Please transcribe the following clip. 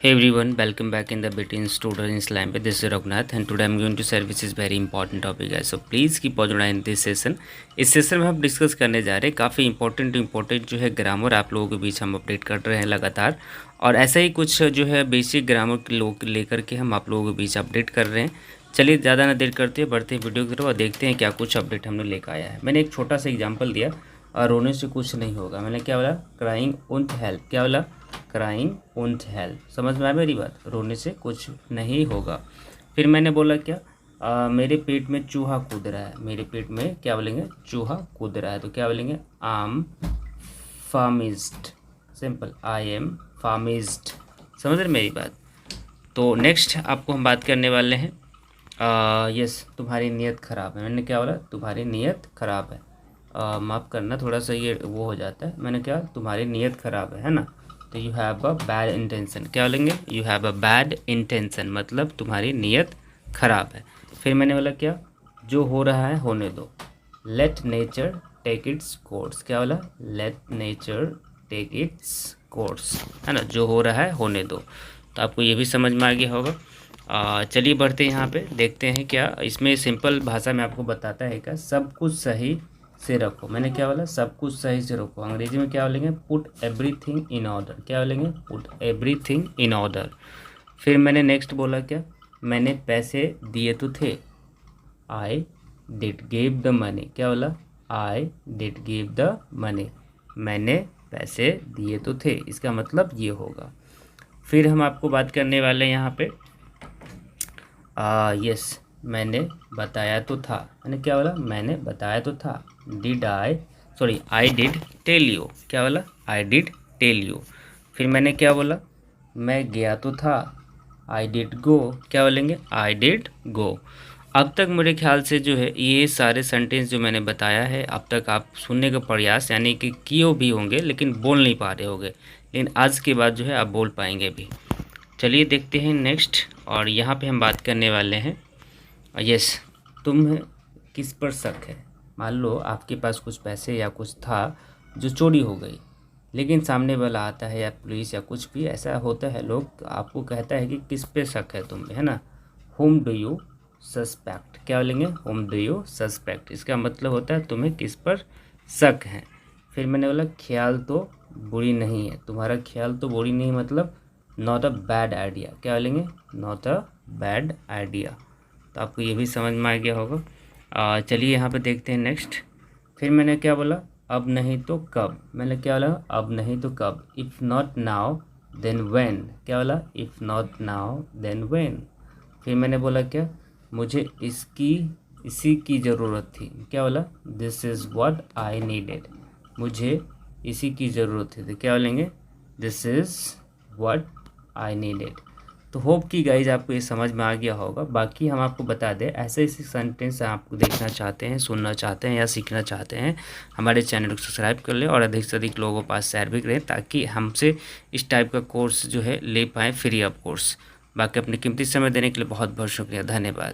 Hey everyone, welcome back in the Between Students language. This is Raghunath and today I'm going to share which is very important topic guys. So please keep watching in this session. इस session में हम discuss करने जा रहे हैं काफ़ी important जो है ग्रामर आप लोगों के बीच हम अपडेट कर रहे हैं लगातार, और ऐसा ही कुछ जो है बेसिक ग्रामर के लोग लेकर के हम आप लोगों के बीच अपडेट कर रहे हैं। चलिए ज़्यादा ना देर करते हैं, बढ़ते हैं वीडियो की तरफ और देखते हैं क्या कुछ अपडेट हमने लेकर आया है। मैंने एक छोटा सा एग्जाम्पल दिया और रोने से कुछ नहीं होगा। मैंने क्या बोला? Crying won't help. क्या बोला? Crying won't help. समझ में आया मेरी बात? रोने से कुछ नहीं होगा। फिर मैंने बोला क्या? मेरे पेट में चूहा कूद रहा है। मेरे पेट में क्या बोलेंगे? चूहा कूद रहा है। तो क्या बोलेंगे? I am famished. Simple, I am famished. समझ रहे मेरी बात? तो नेक्स्ट आपको हम बात करने वाले हैं यस, तुम्हारी नीयत ख़राब है। मैंने क्या बोला? तुम्हारी नीयत ख़राब है। माफ़ करना, थोड़ा सा ये वो हो जाता है। मैंने क्या? तुम्हारी नीयत ख़राब है ना? तो you have a bad intention. क्या बोलेंगे? You have a bad intention, मतलब तुम्हारी नीयत ख़राब है। फिर मैंने बोला क्या? जो हो रहा है होने दो। Let nature take its course. क्या बोला? Let nature take its course, है ना? जो हो रहा है होने दो। तो आपको ये भी समझ में आ गया होगा। चलिए बढ़ते हैं, यहाँ पे देखते हैं क्या इसमें सिंपल भाषा में आपको बताता है। क्या सब कुछ सही से रखो। मैंने क्या बोला? सब कुछ सही से रखो। अंग्रेजी में क्या बोलेंगे? Put everything in order. क्या बोलेंगे? Put everything in order. फिर मैंने नेक्स्ट बोला क्या? मैंने पैसे दिए तो थे। I did give the money. क्या बोला? I did give the money. मैंने पैसे दिए तो थे, इसका मतलब ये होगा। फिर हम आपको बात करने वाले हैं यहाँ पे यस, मैंने बताया तो था। मैंने क्या बोला? मैंने बताया तो था। I did tell you. क्या बोला? I did tell you. फिर मैंने क्या बोला? मैं गया तो था। I did go. क्या बोलेंगे? I did go. अब तक मेरे ख्याल से जो है ये सारे सेंटेंस जो मैंने बताया है, अब तक आप सुनने का प्रयास यानी कि किए भी होंगे लेकिन बोल नहीं पा रहे होंगे, लेकिन आज के बाद जो है आप बोल पाएंगे भी। चलिए देखते हैं नेक्स्ट, और यहाँ पे हम बात करने वाले हैं यस, तुम्हें किस पर शक है? मान लो आपके पास कुछ पैसे या कुछ था जो चोरी हो गई, लेकिन सामने वाला आता है या पुलिस या कुछ भी ऐसा होता है, लोग आपको कहता है कि किस पे शक है तुम्हें, है ना? Home do you suspect. क्या बोलेंगे? Home do you suspect. इसका मतलब होता है तुम्हें किस पर शक है। फिर मैंने बोला ख्याल तो बुरी नहीं है। तुम्हारा ख्याल तो बुरी नहीं, मतलब नॉट अ बैड आइडिया। क्या बोलेंगे? Not a bad idea. तो आपको ये भी समझ में आ गया होगा। चलिए यहाँ पे देखते हैं नेक्स्ट। फिर मैंने क्या बोला? अब नहीं तो कब। मैंने क्या बोला? अब नहीं तो कब। If not now then when. क्या बोला? If not now then when. फिर मैंने बोला क्या? मुझे इसी की ज़रूरत थी। क्या बोला? This is what I needed. मुझे इसी की ज़रूरत थी। तो क्या बोलेंगे? This is what I needed. तो होप कि गाइज आपको ये समझ में आ गया होगा। बाकी हम आपको बता दें, ऐसे ऐसे सेंटेंस आपको देखना चाहते हैं, सुनना चाहते हैं या सीखना चाहते हैं, हमारे चैनल को सब्सक्राइब कर लें और अधिक से अधिक लोगों के पास शेयर भी करें, ताकि हमसे इस टाइप का कोर्स जो है ले पाएँ, फ्री ऑफ कोर्स। बाकी अपनी कीमती समय देने के लिए बहुत बहुत शुक्रिया, धन्यवाद।